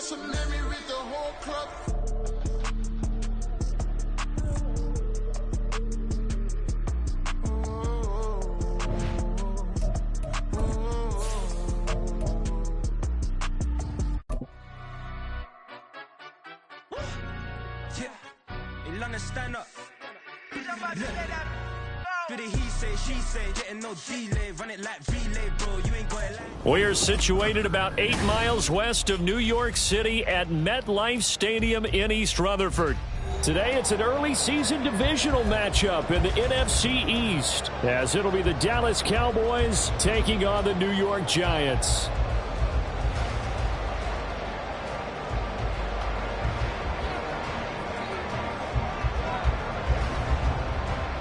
so let me read the whole club. Stand up. Do the he say, she say, getting no delay, run it like relay, bro. You ain't got it like. We are situated about 8 miles west of New York City at MetLife Stadium in East Rutherford. Today it's an early season divisional matchup in the NFC East, as it'll be the Dallas Cowboys taking on the New York Giants.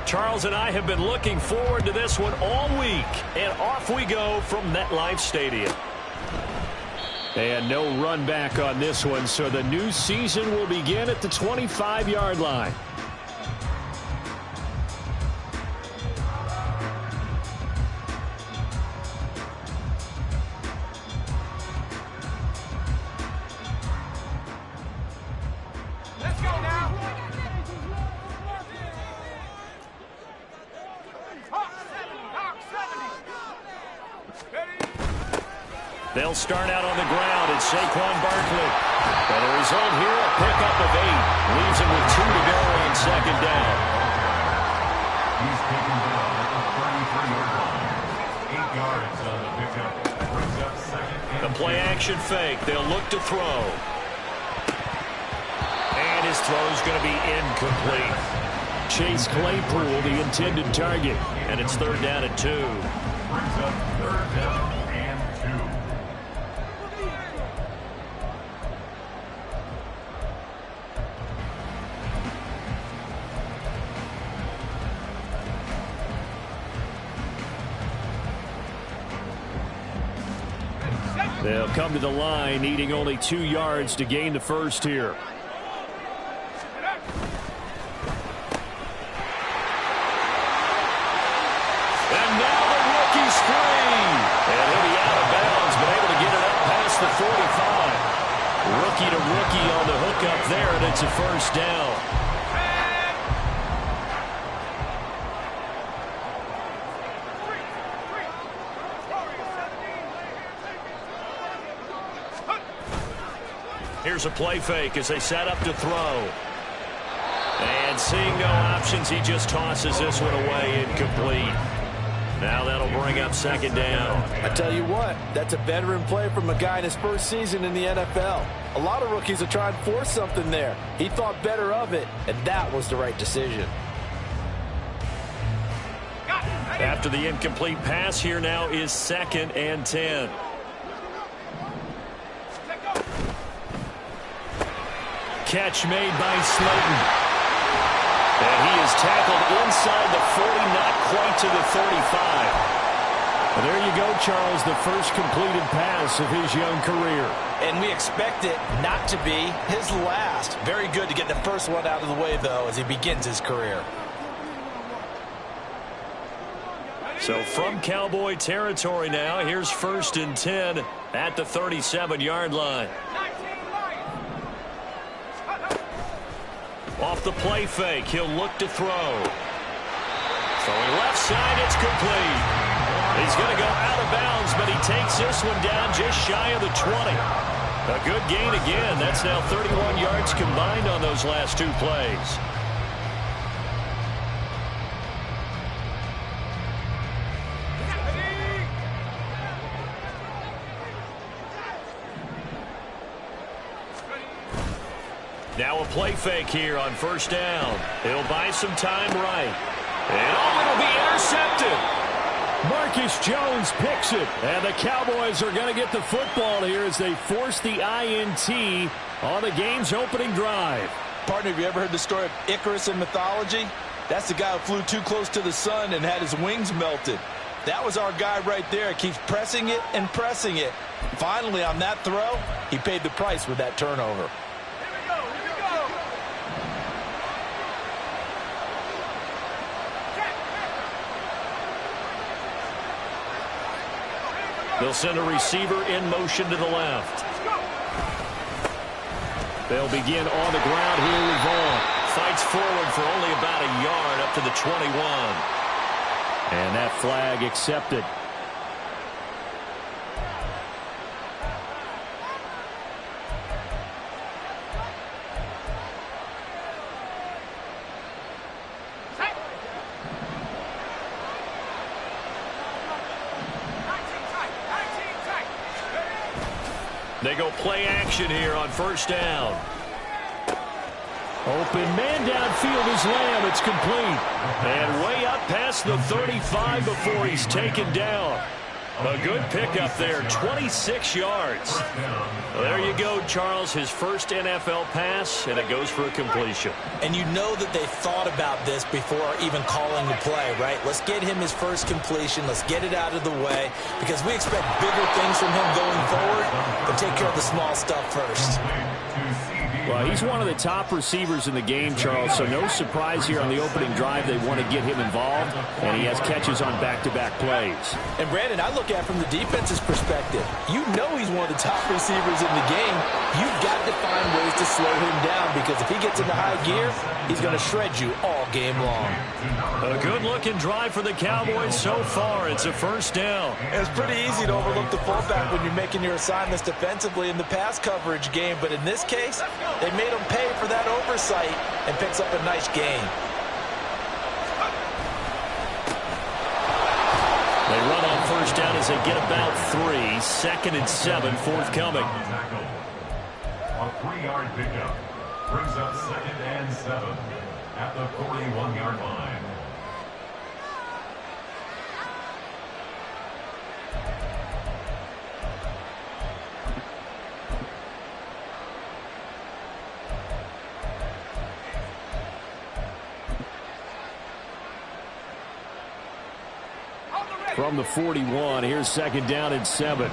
Charles and I have been looking forward to this one all week, and off we go from MetLife Stadium. And no run back on this one, so the new season will begin at the 25-yard line. They'll start out on the ground. It's Saquon Barkley. And the result here, a pickup of 8. Leaves him with 2 to go on second down. He's taken down at the 33-yard line. 8 yards on the pickup. Brings up second and The play action fake. They'll look to throw. And his throw is going to be incomplete. Chase Claypool, the intended target. And it's 3rd down and 2. brings up 3rd down and 2. They'll come to the line, needing only 2 yards to gain the first here. And now the rookie's free. And he'll be out of bounds, but able to get it up past the 45. Rookie to rookie on the hook up there, and it's a first down. Here's a play fake as they set up to throw. And seeing no options, he just tosses this one away incomplete. Now that'll bring up second down. I tell you what, that's a veteran play from a guy in his first season in the NFL. A lot of rookies are trying to force something there. He thought better of it, and that was the right decision. After the incomplete pass, here now is 2nd and 10. Catch made by Slayton. And he is tackled inside the 40, not quite to the 35. And there you go, Charles, the first completed pass of his young career. And we expect it not to be his last. Very good to get the first one out of the way, though, as he begins his career. So from Cowboy territory now, here's 1st and 10 at the 37-yard line. Off the play fake, he'll look to throw. Throwing left side, it's complete. He's going to go out of bounds, but he takes this one down just shy of the 20. A good gain again. That's now 31 yards combined on those last 2 plays. Now a play fake here on 1st down. He'll buy some time right. And it'll be intercepted. Marcus Jones picks it. And the Cowboys are going to get the football here as they force the INT on the game's opening drive. Partner, have you ever heard the story of Icarus in mythology? That's the guy who flew too close to the sun and had his wings melted. That was our guy right there. Keeps pressing it and pressing it. Finally, on that throw, he paid the price with that turnover. They'll send a receiver in motion to the left. They'll begin on the ground here with Vaughn. Fights forward for only about a yard up to the 21. And that flag accepted. They go play action here on first down. Open man downfield is Lamb. It's complete. And way up past the 35 before he's taken down. A good pickup there, 26 yards. Well, there you go, Charles, his first NFL pass, and it goes for a completion. And you know that they thought about this before even calling the play, right? Let's get him his first completion. Let's get it out of the way because we expect bigger things from him going forward, but take care of the small stuff first. Well, he's one of the top receivers in the game, Charles, so no surprise here on the opening drive they want to get him involved, and he has catches on back-to-back plays. And, Brandon, I look at it from the defense's perspective. You know he's one of the top receivers in the game. You've got to find ways to slow him down because if he gets into high gear, he's going to shred you all game long. A good-looking drive for the Cowboys so far. It's a first down. It's pretty easy to overlook the fullback when you're making your assignments defensively in the pass coverage game, but in this case, they made him pay for that oversight and picks up a nice gain. They run on first down as they get about 3. 2nd and 7 forthcoming. A 3-yard pickup brings up 2nd and 7 at the 41-yard line. From the 41, here's 2nd down and 7.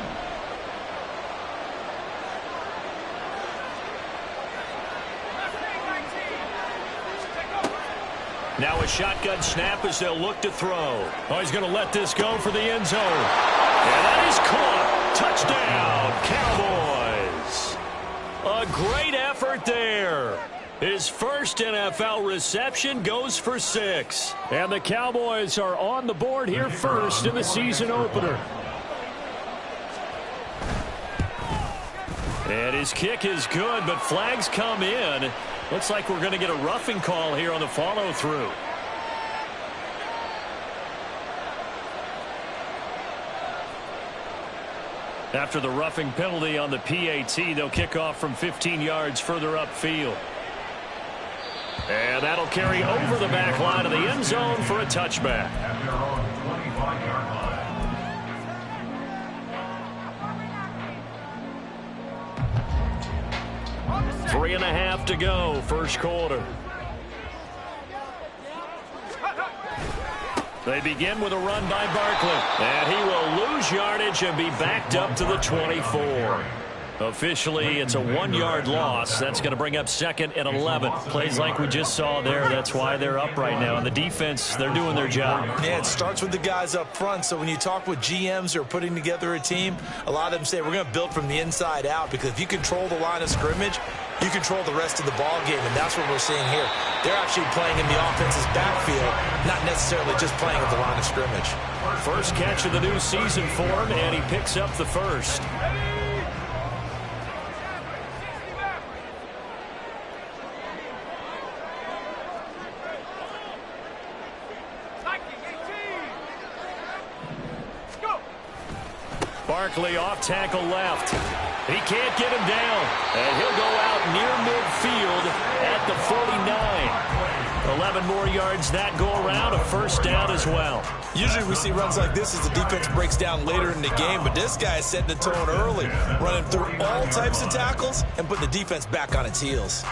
Now a shotgun snap as they'll look to throw. Oh, he's going to let this go for the end zone. And that is caught. Touchdown, Cowboys. A great effort there. His first NFL reception goes for 6. And the Cowboys are on the board here first in the season opener. And his kick is good, but flags come in. Looks like we're going to get a roughing call here on the follow-through. After the roughing penalty on the PAT, they'll kick off from 15 yards further upfield. And that'll carry over the back line of the end zone for a touchback. At their own 25-yard line. 3.5 to go, first quarter. They begin with a run by Barkley. And he will lose yardage and be backed up to the 24. Officially, it's a 1-yard loss. That's going to bring up 2nd and 11. Plays like we just saw there. That's why they're up right now. And the defense, they're doing their job. Yeah, it starts with the guys up front. So when you talk with GMs who are putting together a team, a lot of them say we're going to build from the inside out because if you control the line of scrimmage, you control the rest of the ball game, and that's what we're seeing here. They're actually playing in the offense's backfield, not necessarily just playing at the line of scrimmage. First catch of the new season for him, and he picks up the first. Barkley off tackle left. He can't get him down. And he'll go out near midfield at the 49. 11 more yards that go around, a first down as well. Usually we see runs like this as the defense breaks down later in the game, but this guy is setting the tone early, running through all types of tackles and putting the defense back on its heels.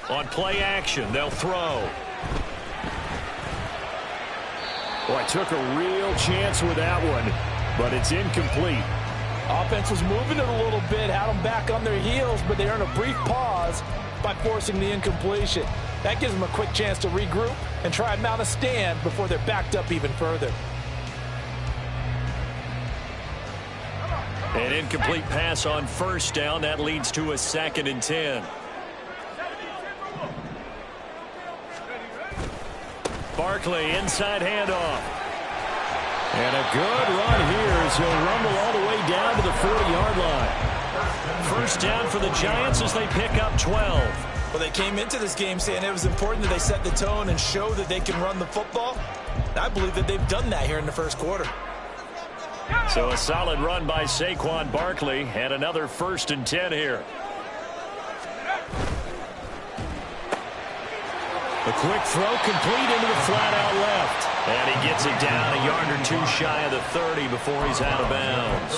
On play action, they'll throw. Boy, took a real chance with that one, but it's incomplete. Offense was moving it a little bit, had them back on their heels, but they earned a brief pause, by forcing the incompletion. That gives them a quick chance to regroup and try and mount a stand before they're backed up even further. An incomplete pass on first down. That leads to a 2nd and 10. Barkley, inside handoff. And a good run here as he'll rumble all the way down to the 40-yard line. First down for the Giants as they pick up 12. Well, they came into this game saying it was important that they set the tone and show that they can run the football. I believe that they've done that here in the first quarter. So a solid run by Saquon Barkley and another 1st and 10 here. A quick throw complete into the flat out left. And he gets it down a yard or 2 shy of the 30 before he's out of bounds.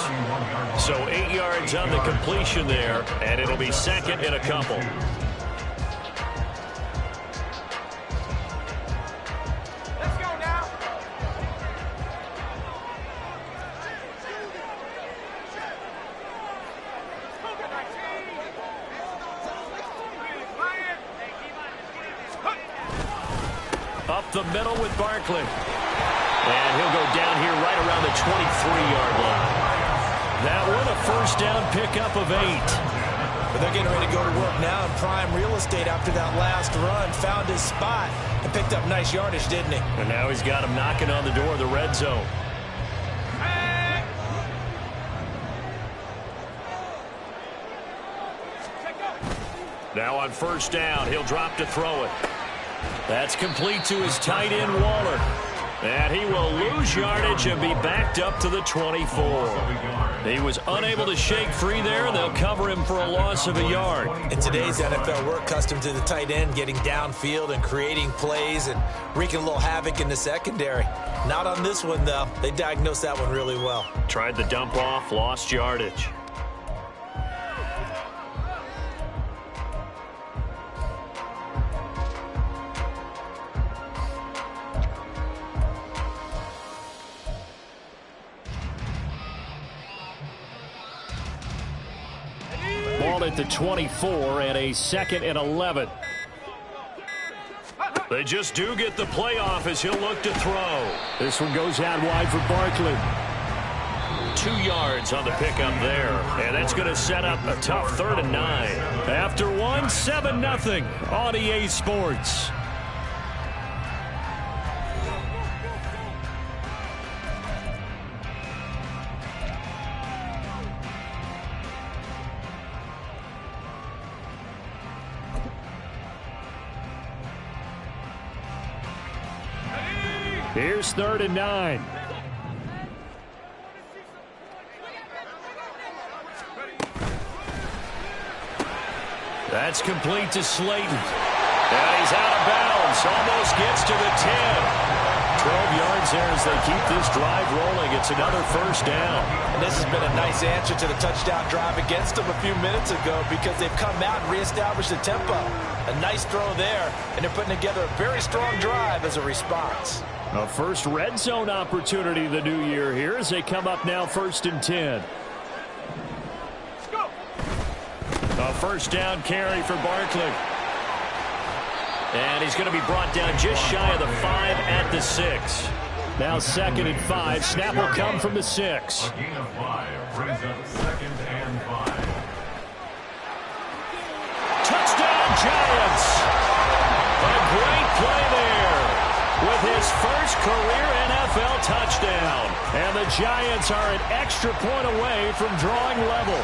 So 8 yards on the completion there, and it'll be 2nd and a couple. Up the middle with Barkley. And he'll go down here right around the 23-yard line. That one a first down pickup of 8. But they're getting ready to go to work now in prime real estate after that last run. Found his spot and picked up nice yardage, didn't he? And now he's got him knocking on the door of the red zone. Now on first down, he'll drop to throw it. That's complete to his tight end, Waller. And he will lose yardage and be backed up to the 24. He was unable to shake free there, and they'll cover him for a loss of a yard. In today's NFL, we're accustomed to the tight end getting downfield and creating plays and wreaking a little havoc in the secondary. Not on this one, though. They diagnosed that one really well. Tried the dump off, lost yardage. Ball at the 24 and a 2nd and 11. They just do get the playoff as he'll look to throw. This one goes out wide for Barkley. 2 yards on the pickup there. And that's going to set up a tough 3rd and 9. After one, 7-0 on EA Sports. Here's 3rd and 9. That's complete to Slayton. And he's out of bounds. Almost gets to the 10. 12 yards there as they keep this drive rolling. It's another first down. And this has been a nice answer to the touchdown drive against them a few minutes ago because they've come out and reestablished the tempo. A nice throw there, and they're putting together a very strong drive as a response. A first red zone opportunity the new year here as they come up now 1st and 10. A first down carry for Barkley. And he's going to be brought down just shy of the 5 at the 6. Now 2nd and 5. Snap will come from the 6. A gain of 5 brings up 2nd and 5. Touchdown Giants! A great play there with his first career NFL touchdown. And the Giants are an extra point away from drawing level.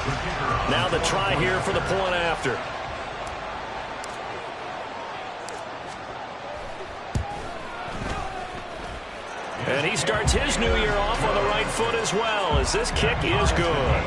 Now the try here for the point after. And he starts his new year off on the right foot as well, as this kick is good.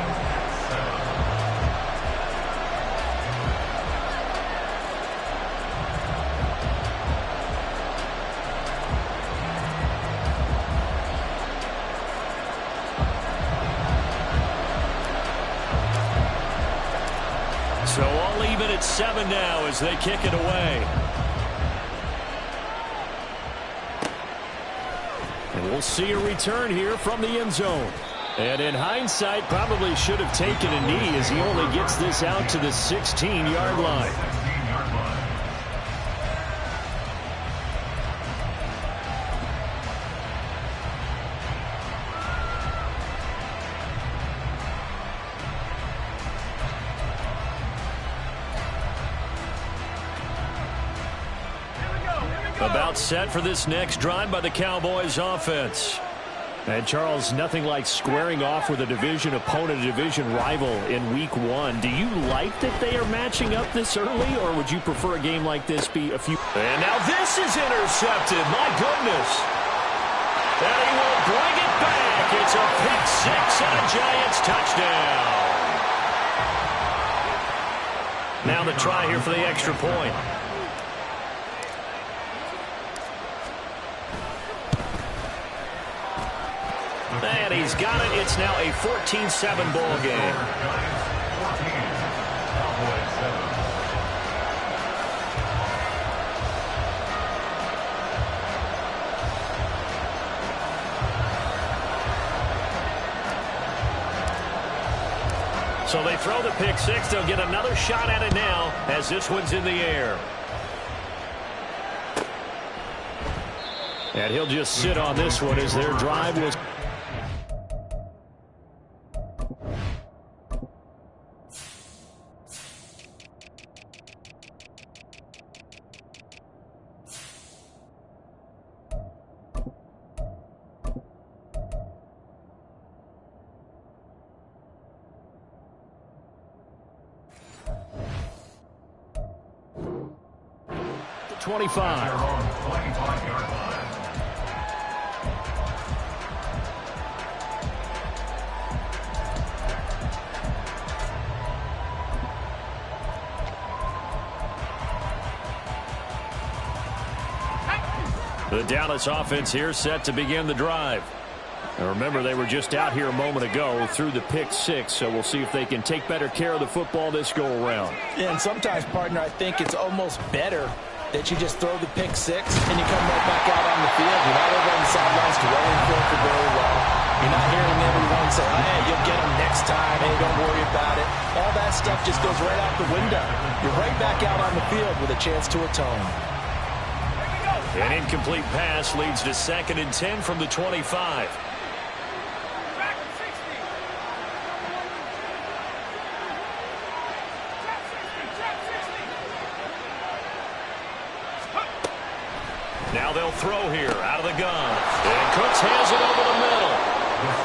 So all even at 7 now as they kick it away. And we'll see a return here from the end zone. And in hindsight, probably should have taken a knee as he only gets this out to the 16-yard line. About set for this next drive by the Cowboys offense. And Charles, nothing like squaring off with a division opponent, a division rival in week 1. Do you like that they are matching up this early, or would you prefer a game like this be a few... And now this is intercepted. My goodness. And he will bring it back. It's a pick 6 and a Giants touchdown. Now the try here for the extra point. And he's got it. It's now a 14-7 ball game. So they throw the pick 6. They'll get another shot at it now as this one's in the air. And he'll just sit on this one as their drive was... The 25. 25-yard line. The Dallas offense here set to begin the drive. And remember, they were just out here a moment ago through the pick 6, so we'll see if they can take better care of the football this go-around. Yeah, and sometimes, partner, I think it's almost better that you just throw the pick 6 and you come right back out on the field. You're not over on the sidelines dwelling for it very well. You're not hearing everyone say, hey, you'll get them next time. Hey, don't worry about it. All that stuff just goes right out the window. You're right back out on the field with a chance to atone. An incomplete pass leads to 2nd and 10 from the 25. Now they'll throw here out of the gun. And Cooks has it over the middle.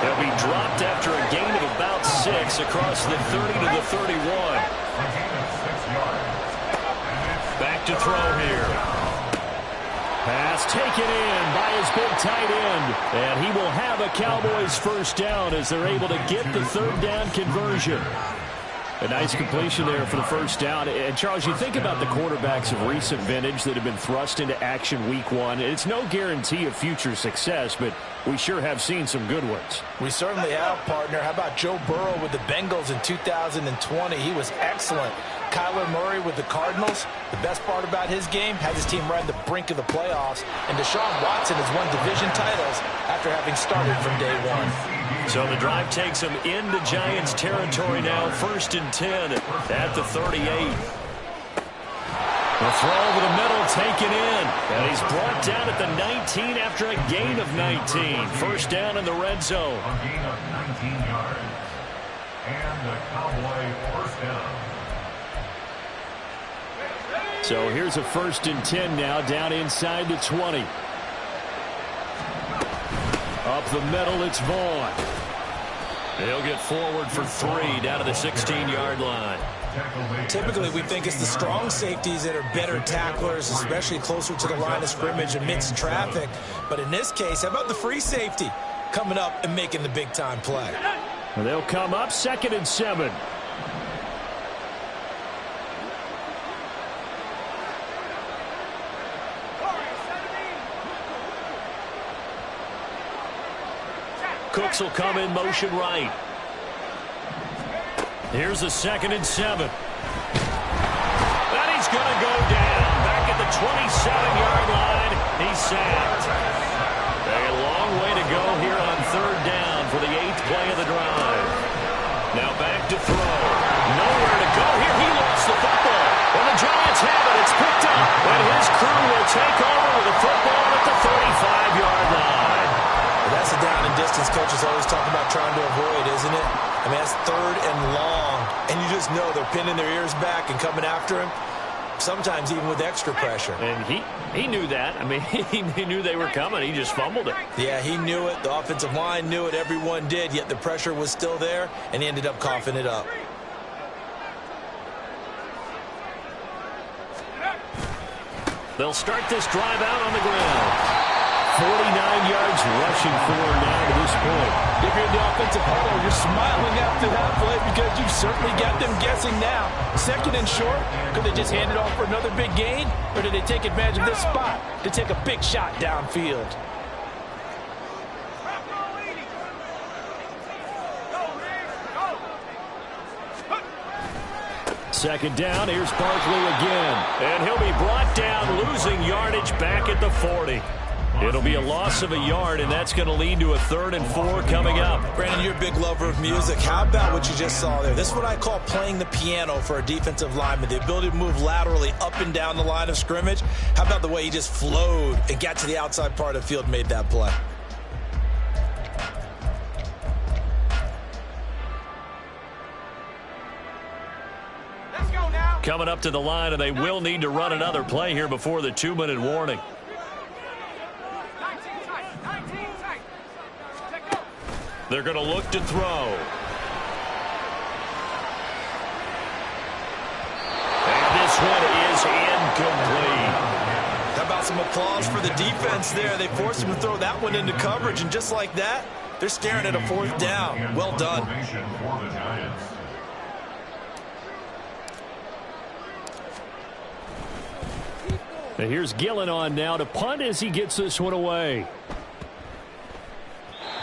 He'll be dropped after a gain of about 6 across the 30 to the 31. Back to throw here. Pass taken in by his big tight end. And he will have a Cowboys first down as they're able to get the 3rd down conversion. A nice completion there for the first down. And, Charles, you think about the quarterbacks of recent vintage that have been thrust into action week 1. It's no guarantee of future success, but we sure have seen some good ones. We certainly have, partner. How about Joe Burrow with the Bengals in 2020? He was excellent. Kyler Murray with the Cardinals. The best part about his game, has his team right on the brink of the playoffs. And Deshaun Watson has won division titles after having started from day 1. So the drive takes him into Giants territory now. 1st and 10 at the 38. The throw over the middle taken in. And he's brought down at the 19 after a gain of 19. First down in the red zone. A gain of 19 yards. And the Cowboy first down. So here's a 1st and 10 now down inside the 20. Up the middle, it's Vaughn. He'll get forward for 3 down to the 16-yard line. Typically, we think it's the strong safeties that are better tacklers, especially closer to the line of scrimmage amidst traffic. But in this case, how about the free safety coming up and making the big-time play? And they'll come up 2nd and 7. Cooks will come in motion right. Here's a 2nd and 7. And he's going to go down back at the 27-yard line. He's sacked. A long way to go here on 3rd down for the 8th play of the drive. Now back to throw. Nowhere to go here. He lost the football. And the Giants have it. It's picked up. And his crew will take over with the football at the 35-yard line. Well, that's the down and distance coaches always talk about trying to avoid, isn't it? I mean, that's 3rd and long, and you just know they're pinning their ears back and coming after him. sometimes even with extra pressure. And he knew that. I mean, he knew they were coming. He just fumbled it. Yeah, he knew it. The offensive line knew it. Everyone did, yet the pressure was still there, and he ended up coughing it up. They'll start this drive out on the ground. 49 yards rushing for now to this point. If you're in the offensive huddle, you're smiling after that play because you certainly got them guessing now. Second and short, could they just hand it off for another big gain? Or did they take advantage of this spot to take a big shot downfield? Second down, here's Barkley again. And he'll be brought down, losing yardage back at the 40. It'll be a loss of a yard, and that's going to lead to a 3rd and 4 coming up. Brandon, you're a big lover of music. How about what you just saw there? This is what I call playing the piano for a defensive lineman, the ability to move laterally up and down the line of scrimmage. How about the way he just flowed and got to the outside part of the field and made that play? Coming up to the line, and they will need to run another play here before the 2-minute warning. They're going to look to throw. And this one is incomplete. How about some applause for the defense there? They forced him to throw that one into coverage, and just like that, they're staring at a 4th down. Well done. And here's Gillen on now to punt as he gets this one away.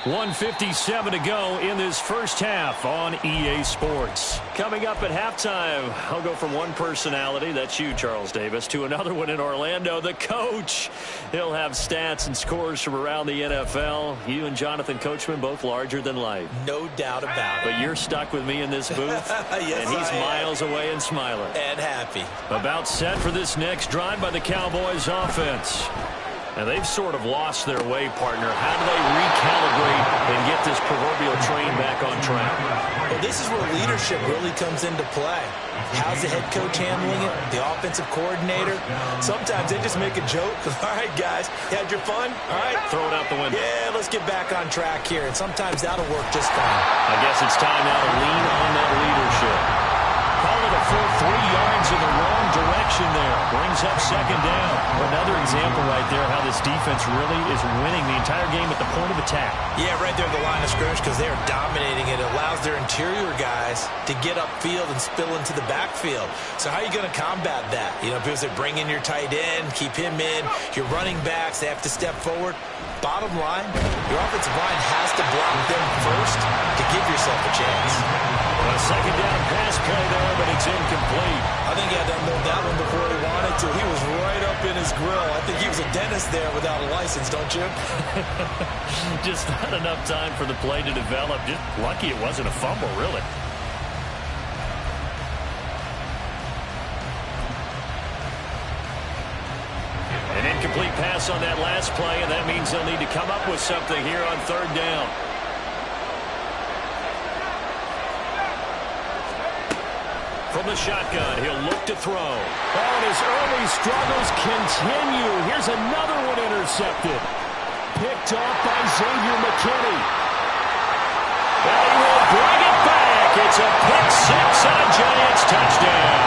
1:57 to go in this first half on EA Sports. Coming up at halftime, I'll go from one personality, that's you, Charles Davis, to another one in Orlando, the coach. He'll have stats and scores from around the NFL. You and Jonathan Coachman, both larger than life. No doubt about it. But you're stuck with me in this booth, yes, and he's miles away and smiling. And happy. About set for this next drive by the Cowboys offense. And they've sort of lost their way, partner. How do they recalibrate and get this proverbial train back on track? Well, this is where leadership really comes into play. How's the head coach handling it? The offensive coordinator? Sometimes they just make a joke. All right, guys, you had your fun? All right. Throw it out the window. Yeah, let's get back on track here. And sometimes that'll work just fine. I guess it's time now to lean on that leadership. Call it a full 3 yards in the wrong direction there. Brings up second down. Another example right there how this defense really is winning the entire game at the point of attack. Yeah, right there at the line of scrimmage because they are dominating it. It allows their interior guys to get upfield and spill into the backfield. So how are you going to combat that? You know, because they bring in your tight end, keep him in. Your running backs, they have to step forward. Bottom line, your offensive line has to block them first to give yourself a chance. A second down pass play there, but it's incomplete. I think he had to unload that one before he wanted to. He was right up in his grill. I think he was a dentist there without a license, don't you? Just not enough time for the play to develop. Just lucky it wasn't a fumble, really. An incomplete pass on that last play, and that means they'll need to come up with something here on 3rd down. From the shotgun, he'll look to throw. Oh, and his early struggles continue. Here's another one intercepted. Picked off by Xavier McKinney. And he will bring it back. It's a pick six and a Giants touchdown.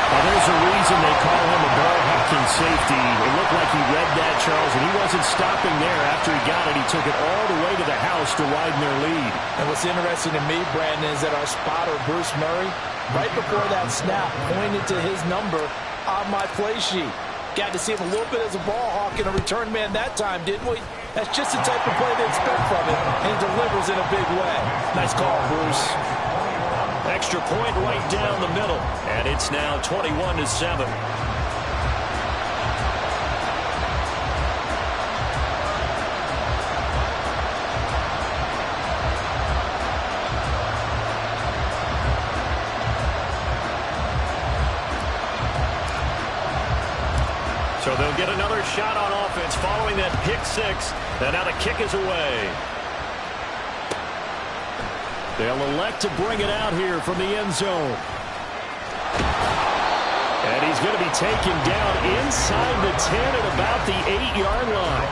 Now, there's a reason they call him a ball hawking safety. It looked like he read that, Charles, and he wasn't stopping there. After he got it, he took it all the way to the house to widen their lead. And what's interesting to me, Brandon, is that our spotter, Bruce Murray, right before that snap, pointed to his number on my play sheet. Got to see him a little bit as a ball hawk and a return man that time, didn't we? That's just the type of play they expect from him, and he delivers in a big way. Nice call, Bruce. Extra point right down the middle, and it's now 21-7. So they'll get another shot on offense following that pick six, and now the kick is away. They'll elect to bring it out here from the end zone. And he's going to be taken down inside the 10 at about the 8-yard line.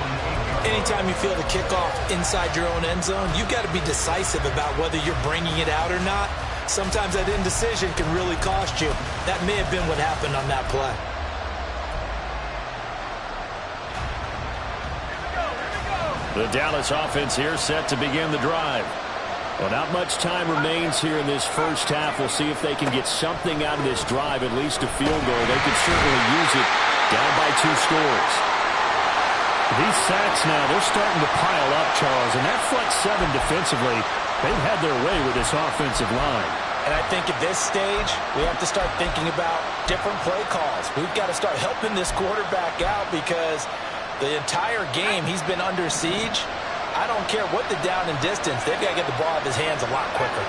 Anytime you feel the kickoff inside your own end zone, you've got to be decisive about whether you're bringing it out or not. Sometimes that indecision can really cost you. That may have been what happened on that play. The Dallas offense here set to begin the drive. Well, not much time remains here in this first half. We'll see if they can get something out of this drive, at least a field goal. They could certainly use it down by 2 scores. These sacks now, they're starting to pile up, Charles, and that front 7 defensively, they've had their way with this offensive line. And I think at this stage, we have to start thinking about different play calls. We've got to start helping this quarterback out because the entire game he's been under siege. I don't care what the down and distance, they've got to get the ball out of his hands a lot quicker.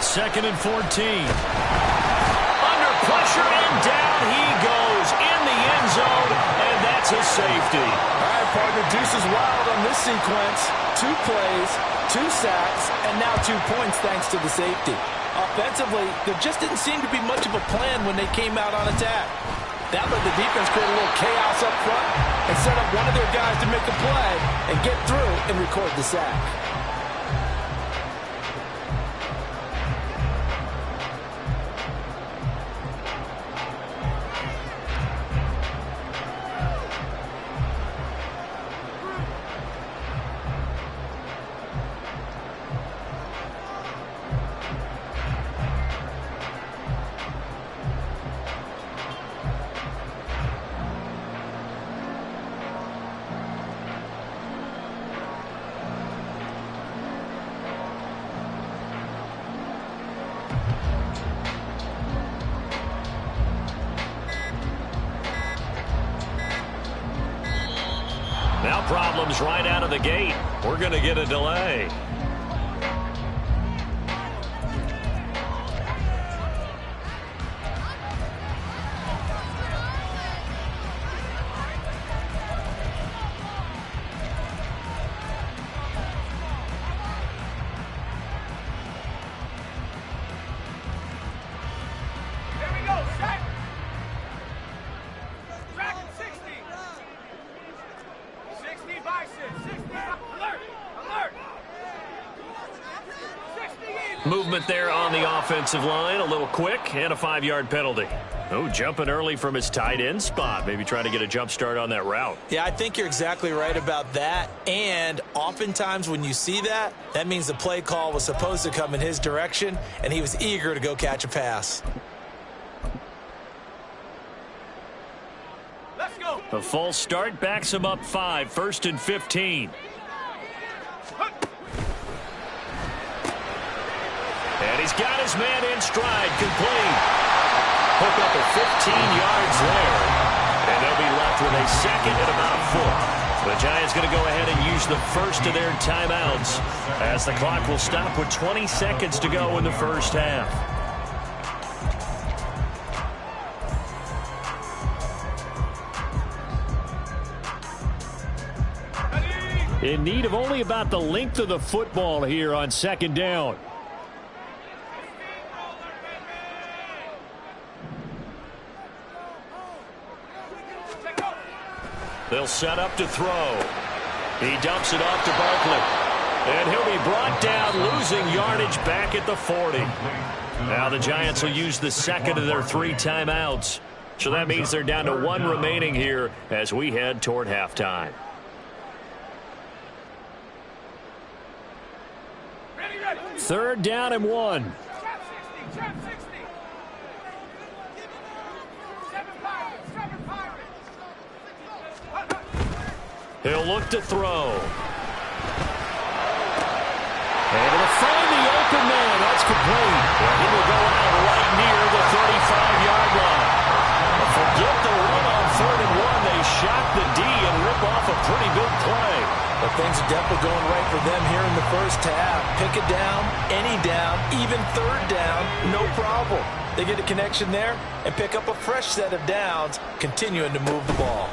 Second and 14. Under pressure and down he goes in the end zone, and that's a safety. All right, partner, deuce is wild on this sequence. 2 plays, 2 sacks, and now 2 points thanks to the safety. Offensively, there just didn't seem to be much of a plan when they came out on attack. That let the defense create a little chaos up front and set up one of their guys to make a play and get through and record the sack. Now problems right out of the gate. We're going to get a delay. Movement there on the offensive line, a little quick, and a 5-yard penalty. Oh, jumping early from his tight end spot. Maybe trying to get a jump start on that route. Yeah, I think you're exactly right about that. And oftentimes when you see that, that means the play call was supposed to come in his direction, and he was eager to go catch a pass. Let's go. A false start backs him up 5, 1st and 15. And he's got his man in stride, complete. Hook up at 15 yards there. And they'll be left with a second and about 4. The Giants going to go ahead and use the first of their timeouts as the clock will stop with 20 seconds to go in the first half. In need of only about the length of the football here on 2nd down. They'll set up to throw. He dumps it off to Barkley. And he'll be brought down, losing yardage back at the 40. Now the Giants will use the second of their 3 timeouts. So that means they're down to 1 remaining here as we head toward halftime. Ready. 3rd down and 1. Trap 60. 7 Pirates. He'll look to throw. Able to find the open man. That's complete. And he will go out right near the 35-yard line. Forget the run on 3rd and 1. They shock the D and rip off a pretty big play. But things are definitely going right for them here in the first half. Pick a down, any down, even 3rd down, no problem. They get a connection there and pick up a fresh set of downs, continuing to move the ball.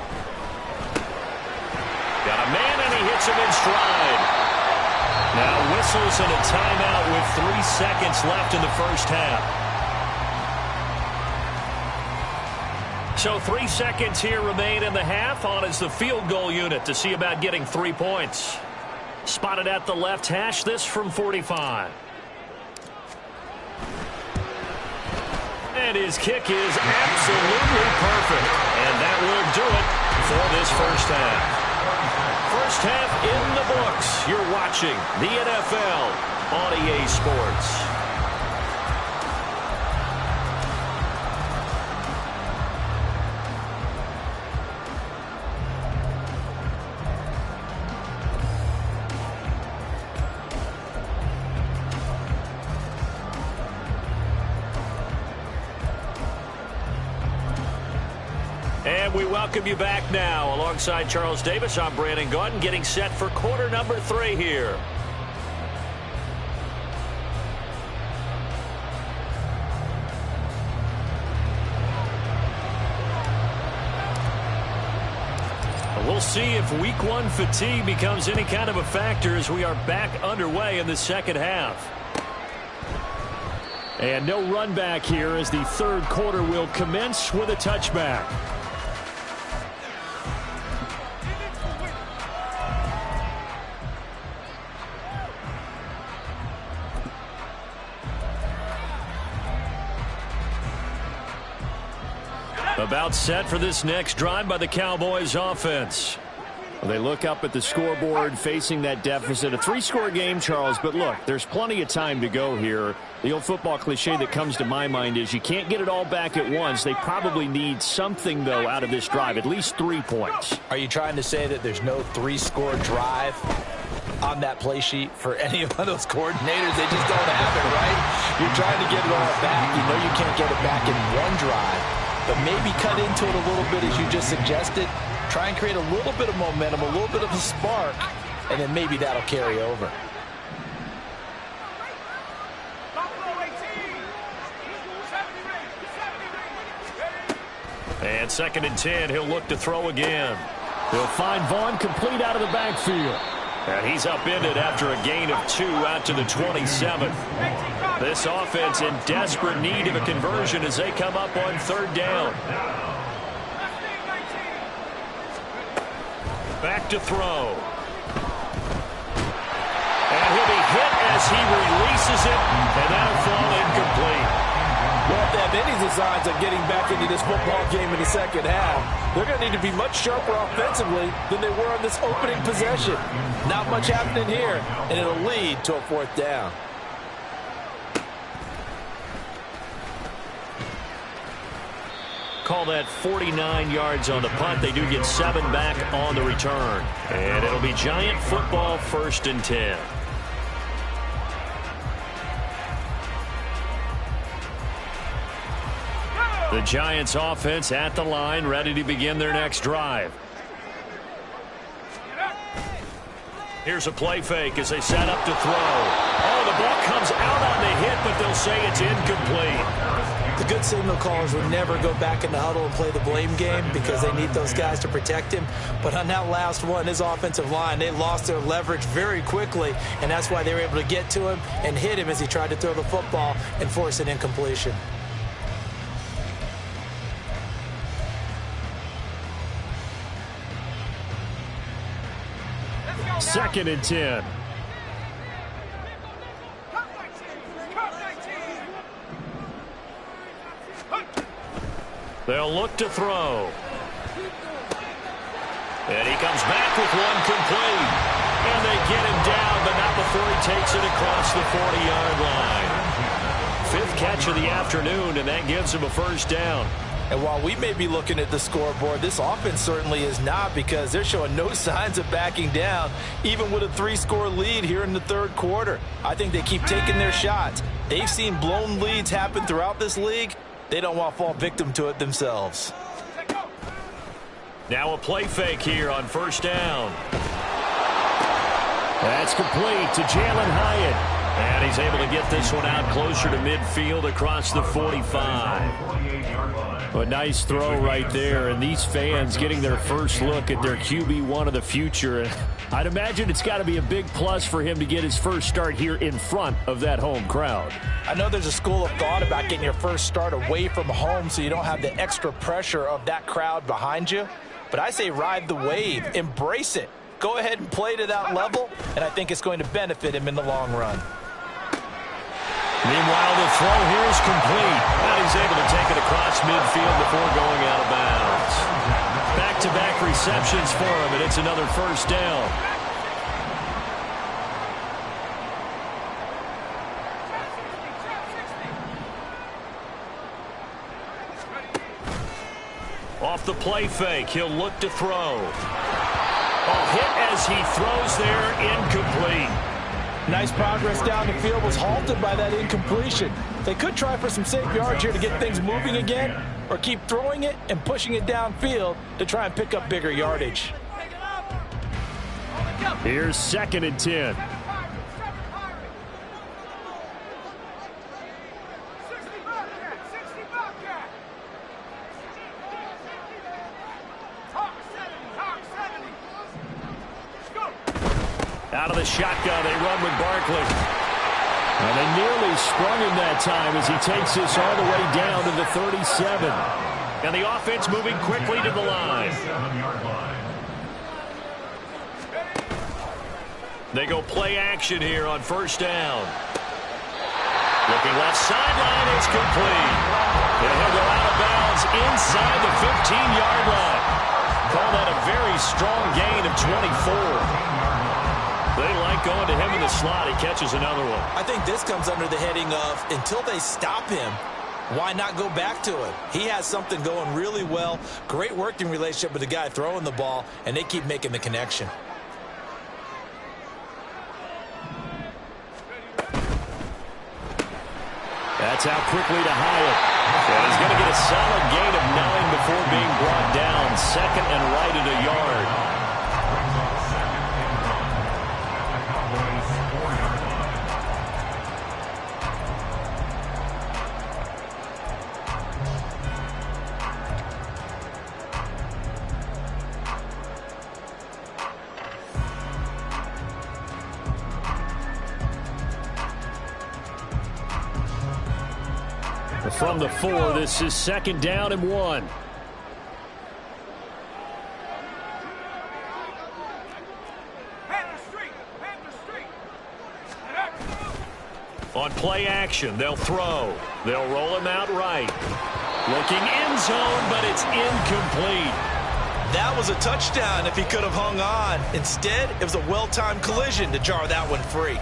Got a man, and he hits him in stride. Now whistles and a timeout with 3 seconds left in the first half. So 3 seconds here remain in the half. On is the field goal unit to see about getting 3 points. Spotted at the left hash, this from 45. And his kick is absolutely perfect. And that will do it for this first half. First half in the books. You're watching the NFL on EA Sports. And we welcome you back now. Alongside Charles Davis, I'm Brandon Gaudin, getting set for quarter number 3 here. We'll see if week 1 fatigue becomes any kind of a factor as we are back underway in the second half. And no run back here as the third quarter will commence with a touchback. About set for this next drive by the Cowboys offense. They look up at the scoreboard facing that deficit. A 3-score game, Charles, but look, there's plenty of time to go here. The old football cliche that comes to my mind is you can't get it all back at once. They probably need something, though, out of this drive, at least 3 points. Are you trying to say that there's no 3-score drive on that play sheet for any of those coordinators? They just don't have it, right? You're trying to get it all back. You know you can't get it back in one drive. But maybe cut into it a little bit as you just suggested. Try and create a little bit of momentum, a little bit of a spark, and then maybe that'll carry over. And 2nd and 10, he'll look to throw again. He'll find Vaughn complete out of the backfield. And he's upended after a gain of 2 out to the 27. This offense in desperate need of a conversion as they come up on 3rd down. Back to throw. And he'll be hit as he releases it, and that'll fall incomplete. Well, if they have any designs of getting back into this football game in the second half, they're going to need to be much sharper offensively than they were on this opening possession. Not much happening here, and it'll lead to a 4th down. Call that 49 yards on the punt. They do get 7 back on the return. And it'll be Giant football, 1st and 10. The Giants offense at the line, ready to begin their next drive. Here's a play fake as they set up to throw. Oh, the ball comes out on the hit, but they'll say it's incomplete. The good signal callers would never go back in the huddle and play the blame game because they need those guys to protect him. But on that last one, his offensive line, they lost their leverage very quickly, and that's why they were able to get to him and hit him as he tried to throw the football and force an incompletion. Second and 10. They'll look to throw. And he comes back with one complete. And they get him down, but not before he takes it across the 40-yard line. 5th catch of the afternoon, and that gives him a 1st down. And while we may be looking at the scoreboard, this offense certainly is not, because they're showing no signs of backing down, even with a 3-score lead here in the 3rd quarter. I think they keep taking their shots. They've seen blown leads happen throughout this league. They don't want to fall victim to it themselves. Now a play fake here on 1st down. That's complete to Jalen Hyatt. And he's able to get this one out closer to midfield across the 45. A nice throw right there, and these fans getting their first look at their QB1 of the future. I'd imagine it's got to be a big plus for him to get his first start here in front of that home crowd. I know there's a school of thought about getting your first start away from home so you don't have the extra pressure of that crowd behind you. But I say ride the wave, embrace it. Go ahead and play to that level, and I think it's going to benefit him in the long run. Meanwhile, the throw here is complete. And he's able to take it across midfield before going out of bounds. Back-to-back receptions for him, and it's another first down. Off the play fake, he'll look to throw. Hit as he throws there, incomplete. Nice progress down the field, was halted by that incompletion. They could try for some safe yards here to get things moving again, or keep throwing it and pushing it downfield to try and pick up bigger yardage. Here's 2nd and 10. Out of the shotgun, they run with Barkley. And they nearly sprung him that time as he takes this all the way down to the 37. And the offense moving quickly to the line. They go play action here on first down. Looking left sideline, it's complete. And he'll go out of bounds inside the 15-yard line. Call that a very strong gain of 24. They like going to him in the slot. He catches another one. I think this comes under the heading of until they stop him, why not go back to him? He has something going really well. Great working relationship with the guy throwing the ball, and they keep making the connection. That's out quickly to Hyatt. And he's going to get a solid gain of 9 before being brought down. 2nd and right at a yard. From the 4, this is 2nd down and 1. On play action, they'll throw. They'll roll him out right. Looking end zone, but it's incomplete. That was a touchdown if he could have hung on. Instead, it was a well-timed collision to jar that one free.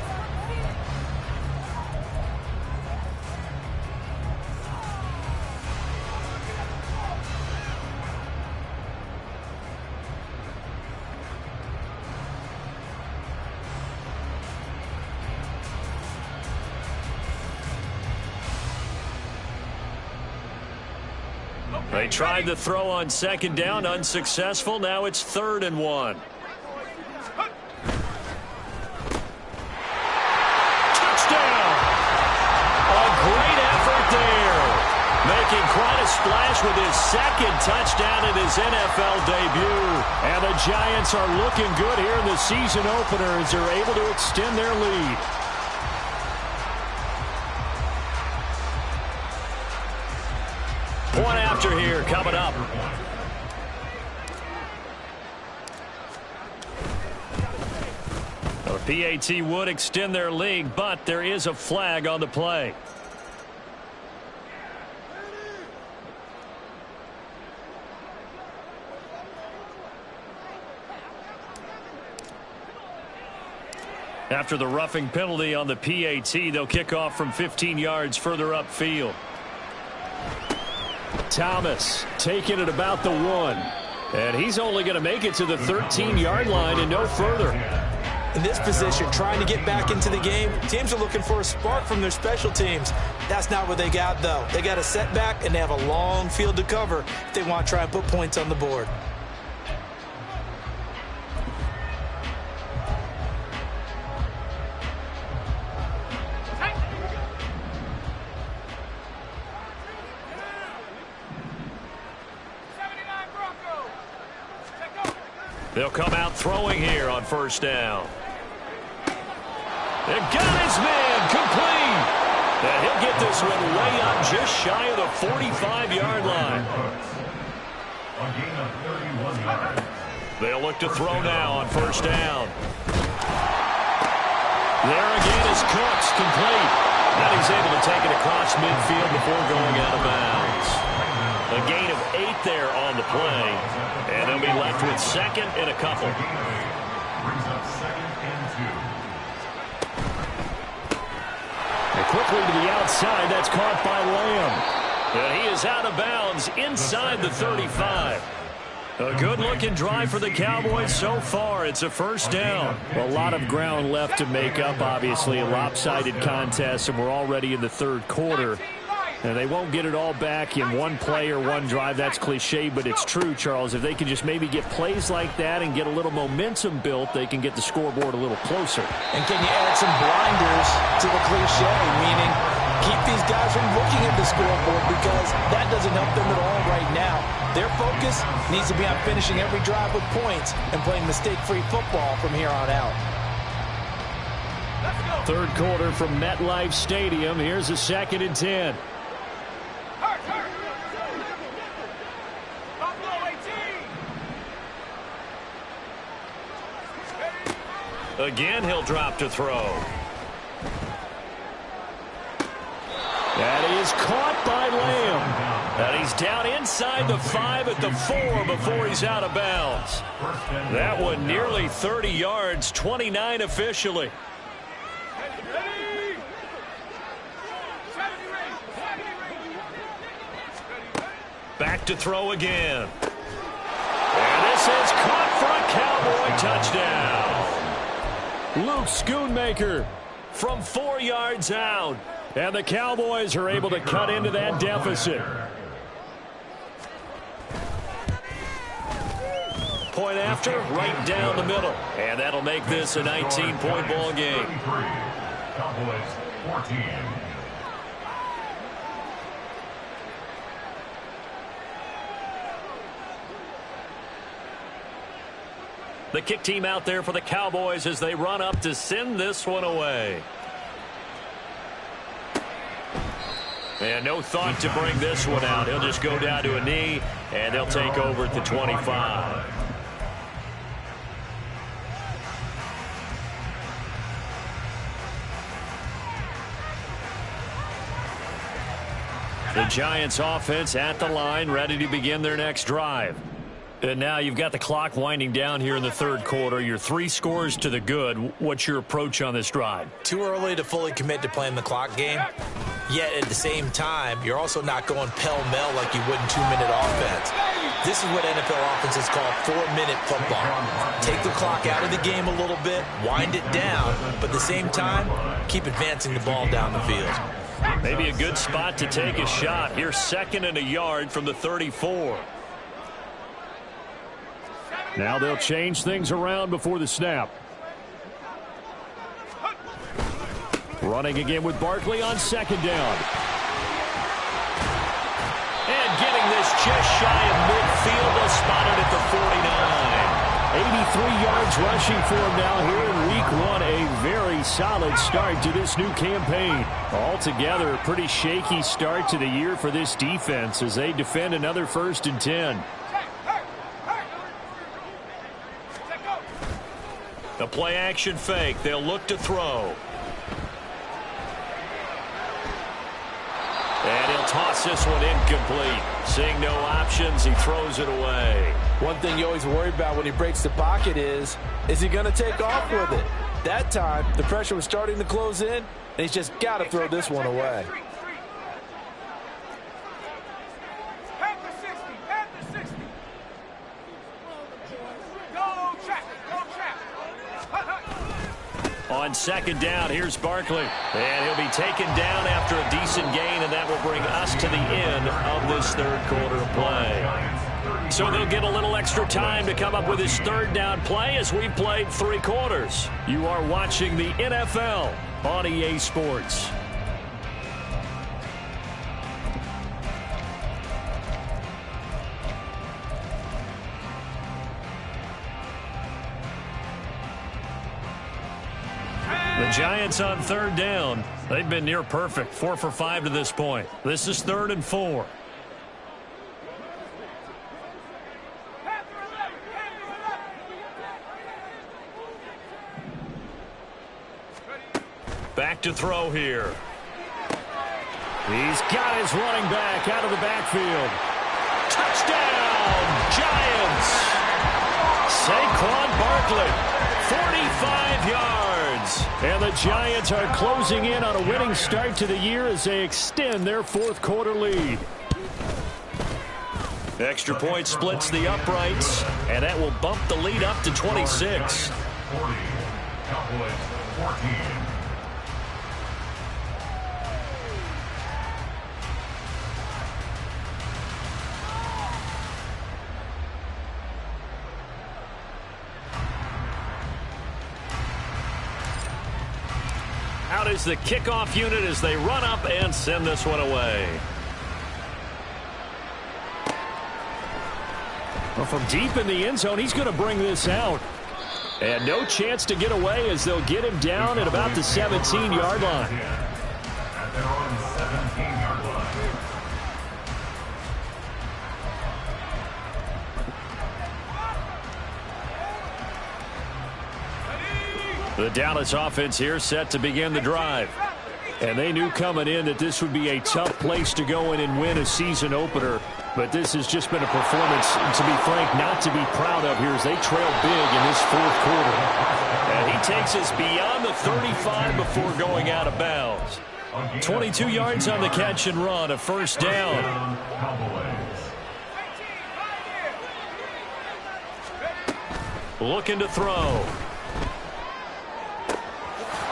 They tried the throw on 2nd down, unsuccessful. Now it's 3rd and 1. Touchdown! A great effort there. Making quite a splash with his 2nd touchdown in his NFL debut. And the Giants are looking good here in the season opener as they're able to extend their lead. Point after here coming up. The PAT would extend their lead, but there is a flag on the play. After the roughing penalty on the PAT, they'll kick off from 15 yards further upfield. Thomas taking it about the 1. And he's only going to make it to the 13-yard line and no further. In this position, trying to get back into the game, teams are looking for a spark from their special teams. That's not what they got, though. They got a setback, and they have a long field to cover if they want to try and put points on the board. They'll come out throwing here on first down. And got his man complete. And he'll get this one way up just shy of the 45-yard line. A gain of 31 yards. They'll look to throw now on first down. There again is Cooks, complete. And he's able to take it across midfield before going out of bounds. A gain of 8 there on the play. And they'll be left with second and a couple. Brings up second and 2. And quickly to the outside, that's caught by Lamb. And he is out of bounds inside the 35. A good-looking drive for the Cowboys so far. It's a first down. A lot of ground left to make up, obviously. A lopsided contest, and we're already in the third quarter. And they won't get it all back in one play or one drive. That's cliche, but it's true, Charles. If they can just maybe get plays like that and get a little momentum built, they can get the scoreboard a little closer. And can you add some blinders to the cliche, meaning keep these guys from looking at the scoreboard, because that doesn't help them at all right now. Their focus needs to be on finishing every drive with points and playing mistake-free football from here on out. Third quarter from MetLife Stadium. Here's a 2nd and 10. Again, he'll drop to throw. And he is caught by Lamb. And he's down inside the 5 at the 4 before he's out of bounds. That one nearly 30 yards, 29 officially. Back to throw again. And this is caught for a Cowboy touchdown. Luke Schoonmaker from 4 yards out. And the Cowboys are able to cut into that deficit. Point after, right down the middle. And that'll make this a 19-point ball game. Cowboys 14. The kick team out there for the Cowboys as they run up to send this one away. And no thought to bring this one out. He'll just go down to a knee, and they'll take over at the 25. The Giants offense at the line, ready to begin their next drive. And now you've got the clock winding down here in the third quarter. You're 3 scores to the good. What's your approach on this drive? Too early to fully commit to playing the clock game. Yet at the same time, you're also not going pell-mell like you would in 2-minute offense. This is what NFL offenses call 4-minute football. Take the clock out of the game a little bit, wind it down, but at the same time, keep advancing the ball down the field. Maybe a good spot to take a shot. Here's 2nd and a yard from the 34. Now they'll change things around before the snap. Running again with Barkley on 2nd down. And getting this just shy of midfield. They'll spot it at the 49. 83 yards rushing for him now here in week 1. A very solid start to this new campaign. Altogether, a pretty shaky start to the year for this defense as they defend another 1st and 10. The play action fake. They'll look to throw. And he'll toss this one incomplete. Seeing no options, he throws it away. One thing you always worry about when he breaks the pocket is he going to take off with it? That time, the pressure was starting to close in, and he's just got to throw this one away. On 2nd down, here's Barkley. And he'll be taken down after a decent gain, and that will bring us to the end of this third quarter of play. So they'll get a little extra time to come up with his 3rd down play as we've played 3 quarters. You are watching the NFL on EA Sports. Giants on third down. They've been near perfect, 4 for 5 to this point. This is 3rd and 4. Back to throw here. He's got his running back out of the backfield. Touchdown, Giants! Saquon Barkley, 45 yards. And the Giants are closing in on a winning start to the year as they extend their 4th quarter lead. Extra point splits the uprights, and that will bump the lead up to 26. 40, Cowboys 14. Out is the kickoff unit as they run up and send this one away. Well, from deep in the end zone, he's going to bring this out. And no chance to get away as they'll get him down at about the 17-yard line. At their own 17-yard line. The Dallas offense here set to begin the drive. And they knew coming in that this would be a tough place to go in and win a season opener. But this has just been a performance, to be frank, not to be proud of here as they trail big in this 4th quarter. And he takes us beyond the 35 before going out of bounds. 22 yards on the catch and run, a first down. Looking to throw.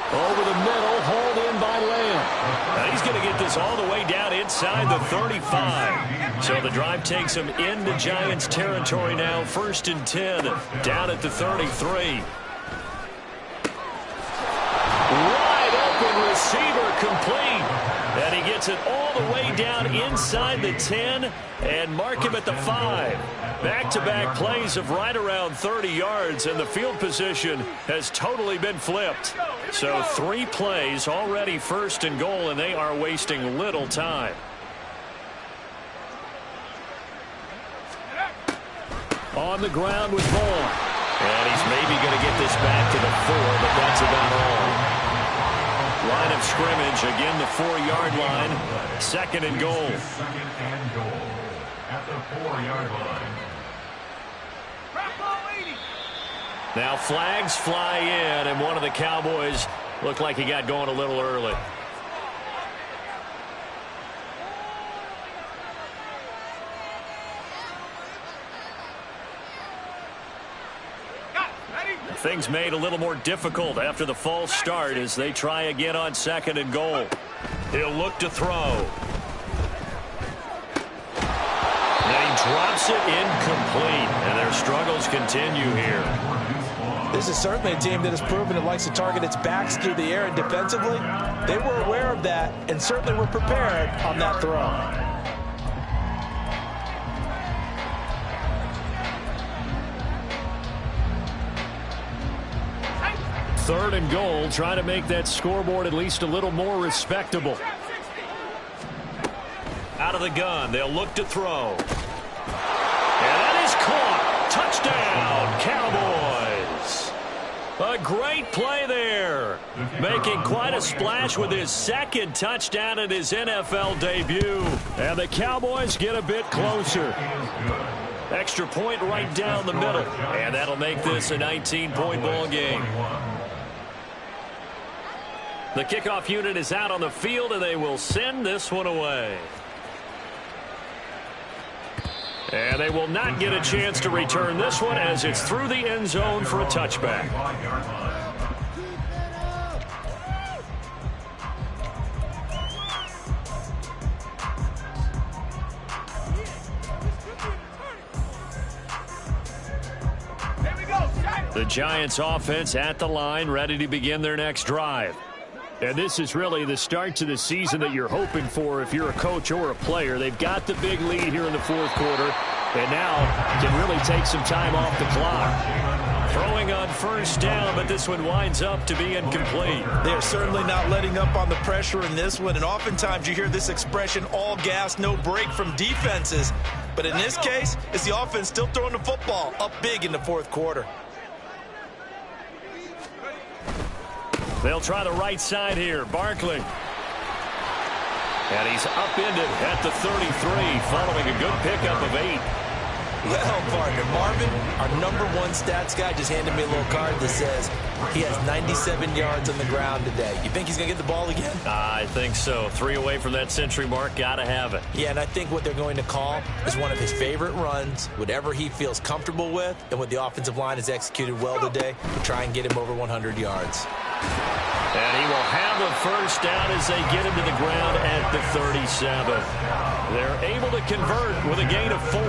Over the middle, hauled in by Lamb. Now he's going to get this all the way down inside the 35. So the drive takes him into Giants territory now. 1st and 10, down at the 33. Wide open receiver complete. And he gets it all the way down inside the 10 and mark him at the 5. Back-to-back plays of right around 30 yards, and the field position has totally been flipped. So 3 plays already 1st and goal, and they are wasting little time. On the ground with Bourne. And he's maybe going to get this back to the 4, but that's about all. Line of scrimmage, again the 4-yard line. 2nd and goal. 2nd and goal at the 4-yard line. Now flags fly in, and one of the Cowboys looked like he got going a little early. Things made a little more difficult after the false start as they try again on 2nd and goal. He'll look to throw. And he drops it incomplete, and their struggles continue here. This is certainly a team that has proven it likes to target its backs through the air, and defensively, they were aware of that and certainly were prepared on that throw. 3rd and goal, trying to make that scoreboard at least a little more respectable. Out of the gun, they'll look to throw. And that is caught. Touchdown, Cowboys. A great play there. Making quite a splash with his 2nd touchdown in his NFL debut. And the Cowboys get a bit closer. Extra point right down the middle. And that'll make this a 19-point ball game. The kickoff unit is out on the field, and they will send this one away. And they will not get a chance to return this one as it's through the end zone for a touchback. The Giants offense at the line, ready to begin their next drive. And this is really the start to the season that you're hoping for if you're a coach or a player. They've got the big lead here in the 4th quarter, and now can really take some time off the clock. Throwing on first down, but this one winds up to be incomplete. They're certainly not letting up on the pressure in this one, and oftentimes you hear this expression, all gas, no break from defenses. But in this case, it's the offense still throwing the football up big in the fourth quarter. They'll try the right side here. Barkley. And he's upended at the 33 following a good pickup of 8. Well, partner, Marvin, our #1 stats guy, just handed me a little card that says he has 97 yards on the ground today. You think he's going to get the ball again? I think so. 3 away from that century mark. Got to have it. Yeah, and I think what they're going to call is one of his favorite runs, whatever he feels comfortable with, and what the offensive line has executed well today to try and get him over 100 yards. And he will have a first down as they get him to the ground at the 37. They're able to convert with a gain of 4.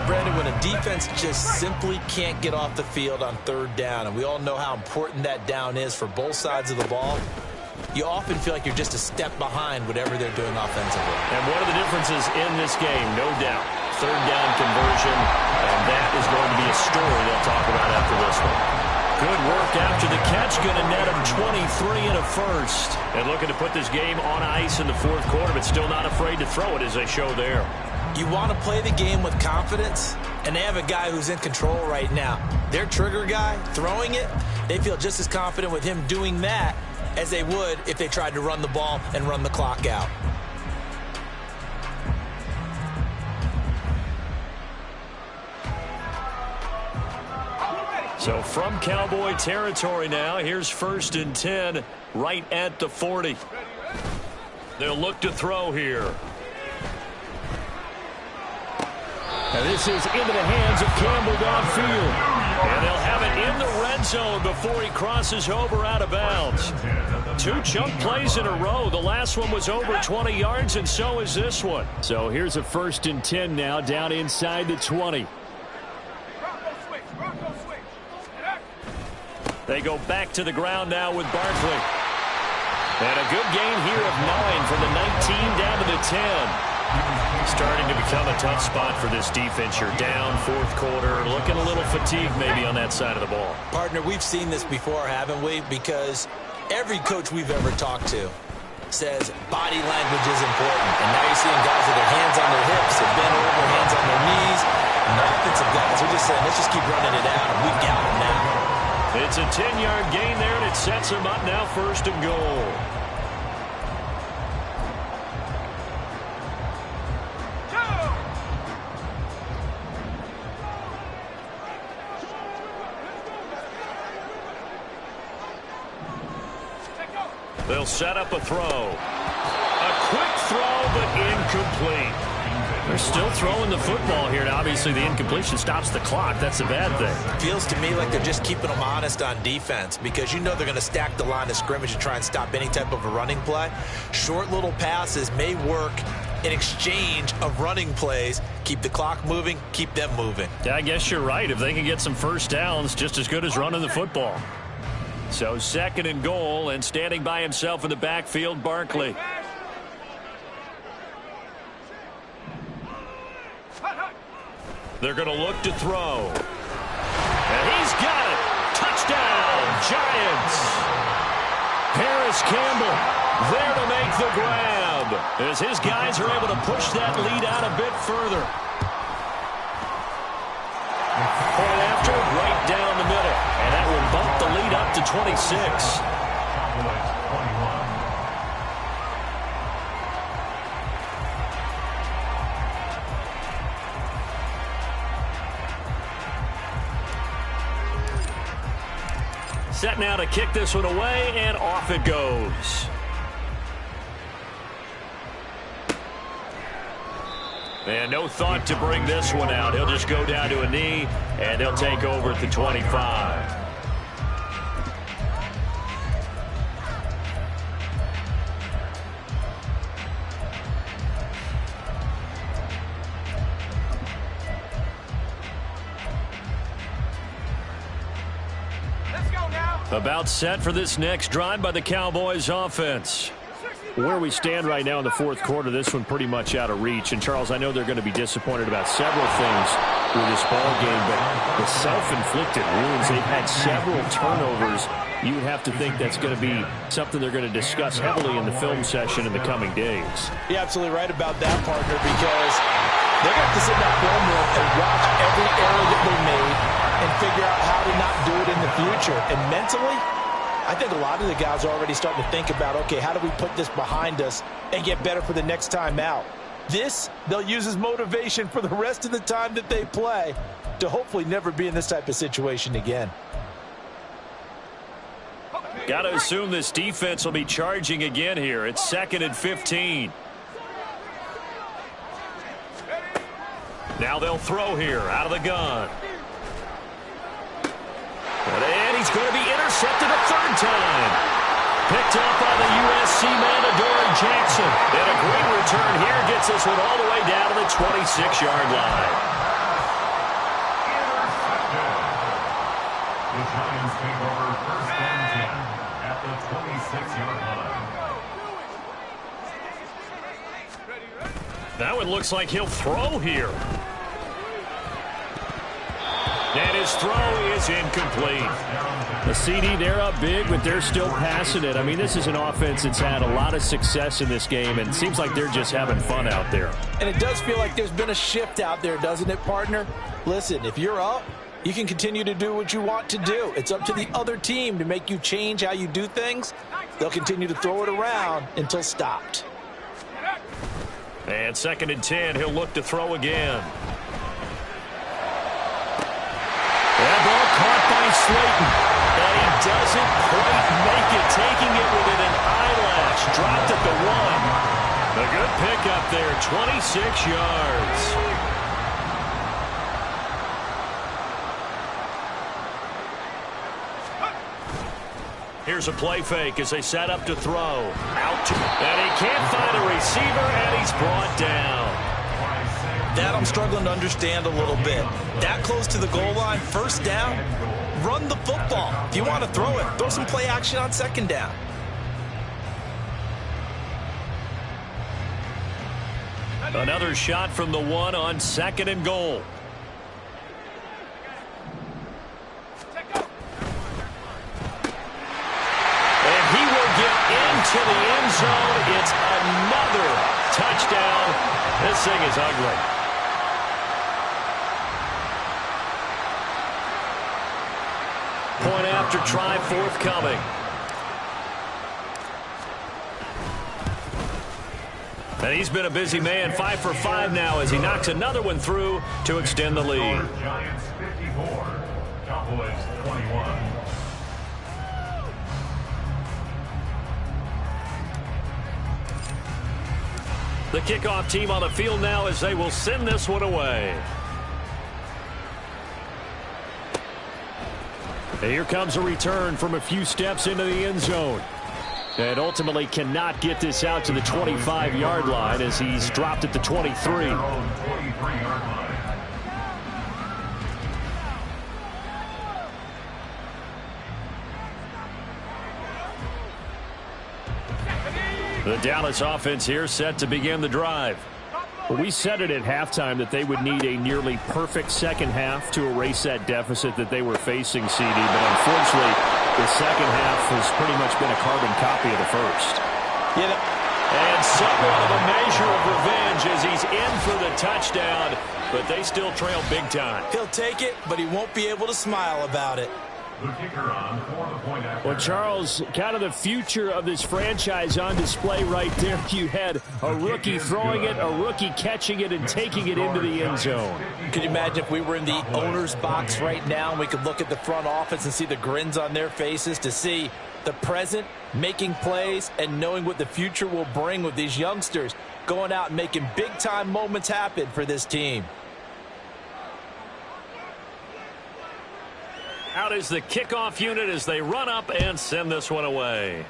Brandon, when a defense just simply can't get off the field on third down, and we all know how important that down is for both sides of the ball, you often feel like you're just a step behind whatever they're doing offensively. And one of the differences in this game, no doubt, third down conversion, and that is going to be a story they'll talk about after this one. Good work after the catch, going to net him 23 and a first. And looking to put this game on ice in the fourth quarter, but still not afraid to throw it as they show there. You want to play the game with confidence, and they have a guy who's in control right now. Their trigger guy, throwing it, they feel just as confident with him doing that as they would if they tried to run the ball and run the clock out. So from Cowboy territory now, here's 1st and 10 right at the 40. They'll look to throw here. And this is into the hands of Campbell downfield. And they'll have it in the red zone before he crosses over out of bounds. 2 chunk plays in a row. The last one was over 20 yards, and so is this one. So here's a 1st and 10 now down inside the 20. They go back to the ground now with Barkley. And a good gain here of 9 from the 19 down to the 10. Starting to become a tough spot for this defense. You're down fourth quarter, looking a little fatigued maybe on that side of the ball. Partner, we've seen this before, haven't we? Because every coach we've ever talked to says body language is important. And now you're seeing guys with their hands on their hips, they're bent over, hands on their knees. And the offensive guys are just saying, let's just keep running it out, and we've got them now. It's a 10-yard gain there, and it sets them up now 1st and goal. They'll set up a throw. A quick throw, but incomplete. They're still throwing the football here, and obviously the incompletion stops the clock. That's a bad thing. Feels to me like they're just keeping them honest on defense, because you know they're going to stack the line of scrimmage and try and stop any type of a running play. Short little passes may work in exchange of running plays. Keep the clock moving, keep them moving. Yeah, I guess you're right. If they can get some first downs, just as good as running the football. So 2nd and goal, and standing by himself in the backfield, Barkley. They're going to look to throw. And he's got it. Touchdown, Giants. Paris Campbell there to make the grab, as his guys are able to push that lead out a bit further. Point after, right down the middle. And that will bump the lead up to 26. Set now to kick this one away, and off it goes. And no thought to bring this one out. He'll just go down to a knee, and they'll take over at the 25. About set for this next drive by the Cowboys offense. Where we stand right now in the fourth quarter, this one pretty much out of reach. And, Charles, I know they're going to be disappointed about several things. with this ball game, but the self-inflicted wounds, they've had several turnovers. You would have to think that's going to be something they're going to discuss heavily in the film session in the coming days. You're absolutely right about that, partner, because they're going to have to sit in that film room and watch every error that they made and figure out how to not do it in the future. And mentally, I think a lot of the guys are already starting to think about, okay, how do we put this behind us and get better for the next time out? This, they'll use as motivation for the rest of the time that they play to hopefully never be in this type of situation again. Got to assume this defense will be charging again here. It's 2nd and 15. Now they'll throw here out of the gun. And he's going to be intercepted a third time. Picked up by the USC man, Adoree Jackson. And a great return here gets this one all the way down to the 26-yard line. The Giants take over 1st and 10 at the 26-yard line. That one looks like he'll throw here. And his throw is incomplete. The CD, they're up big, but they're still passing it. I mean, this is an offense that's had a lot of success in this game, and it seems like they're just having fun out there. And it does feel like there's been a shift out there, doesn't it, partner? Listen, if you're up, you can continue to do what you want to do. It's up to the other team to make you change how you do things. They'll continue to throw it around until stopped. And 2nd and 10, he'll look to throw again. That ball caught by Slayton. And he doesn't quite make it, taking it within an eyelash. Dropped at the 1. A good pickup there, 26 yards. Here's a play fake as they set up to throw. Out to, and he can't find a receiver, and he's brought down. That I'm struggling to understand a little bit. That close to the goal line, 1st down, run the football. If you want to throw it, throw some play action on 2nd down. Another shot from the 1 on 2nd and goal. And he will get into the end zone. It's another touchdown. This thing is ugly. Point after try forthcoming. And he's been a busy man, 5 for 5 now as he knocks another one through to extend the lead. Giants 54, Cowboys 21. The kickoff team on the field now as they will send this one away. And here comes a return from a few steps into the end zone. And ultimately cannot get this out to the 25-yard line as he's dropped at the 23. The Dallas offense here set to begin the drive. We said it at halftime that they would need a nearly perfect second half to erase that deficit that they were facing, CD. But unfortunately, the second half has pretty much been a carbon copy of the first. And somewhat of a measure of revenge as he's in for the touchdown, but they still trail big time. He'll take it, but he won't be able to smile about it. Well, Charles, kind of the future of this franchise on display right there. You had a rookie throwing it, a rookie catching it, and taking it into the end zone. Could you imagine if we were in the owner's box right now and we could look at the front office and see the grins on their faces, to see the present making plays and knowing what the future will bring with these youngsters going out and making big-time moments happen for this team. Out is the kickoff unit as they run up and send this one away.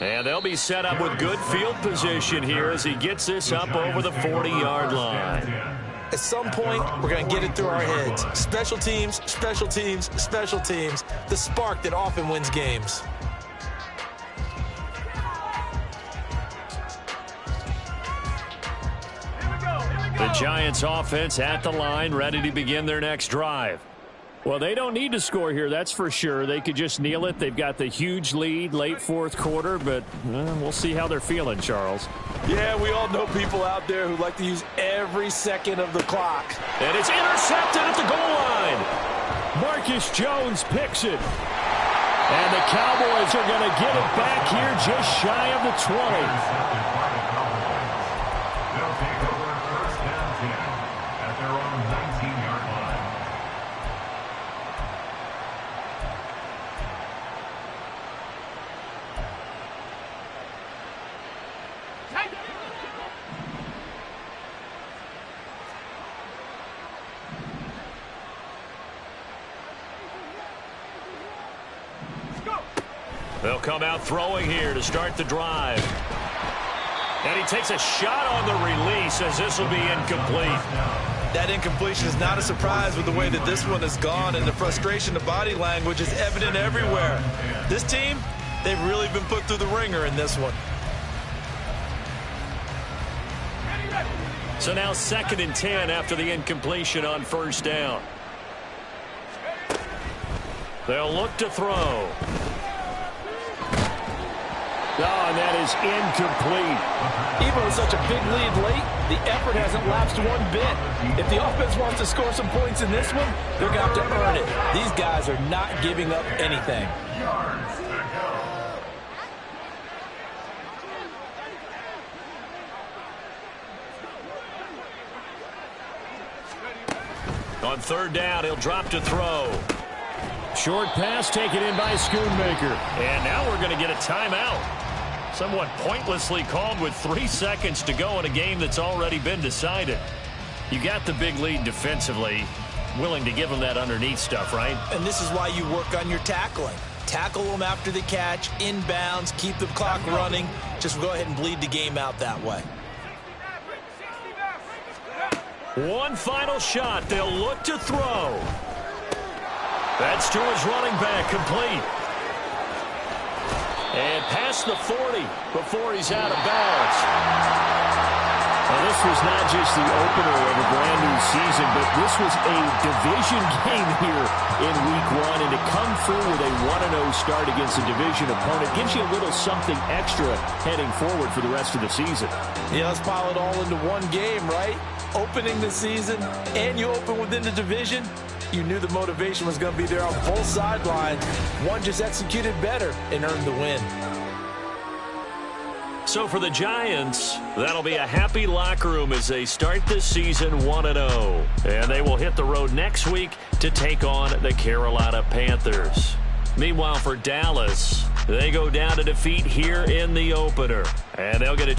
And they'll be set up with good field position here as he gets this up over the 40-yard line. At some point, we're going to get it through our heads. Special teams, special teams, special teams. The spark that often wins games. Giants offense at the line, ready to begin their next drive. Well, they don't need to score here, that's for sure. They could just kneel it. They've got the huge lead late fourth quarter, but we'll see how they're feeling, Charles. Yeah, we all know people out there who like to use every second of the clock. And it's intercepted at the goal line. Marcus Jones picks it. And the Cowboys are going to get it back here just shy of the 20. They'll take over first down 10 at their own 19-yard line. They'll come out throwing here to start the drive. And he takes a shot on the release as this will be incomplete. That incompletion is not a surprise with the way that this one has gone, and the frustration of body language is evident everywhere. This team, they've really been put through the ringer in this one. So now 2nd and 10 after the incompletion on first down. They'll look to throw. Oh, and that is incomplete. Even with such a big lead late, the effort hasn't lapsed one bit. If the offense wants to score some points in this one, they're going to have to earn it. These guys are not giving up anything. On third down, he'll drop to throw. Short pass taken in by Schoonmaker. And now we're going to get a timeout. Somewhat pointlessly called with 3 seconds to go in a game that's already been decided. You got the big lead defensively. Willing to give them that underneath stuff, right? And this is why you work on your tackling. Tackle them after the catch, inbounds, keep the clock running. Just go ahead and bleed the game out that way. One final shot. They'll look to throw. That's to his running back, complete. And past the 40 before he's out of bounds. Now, this was not just the opener of a brand-new season, but this was a division game here in Week 1. And to come through with a 1-0 start against a division opponent gives you a little something extra heading forward for the rest of the season. Yeah, let's pile it all into one game, right? Opening the season, and you open within the division. You knew the motivation was going to be there on both sidelines. One just executed better and earned the win. So for the Giants, that'll be a happy locker room as they start this season 1-0. And they will hit the road next week to take on the Carolina Panthers. Meanwhile, for Dallas, they go down to defeat here in the opener. And they'll get a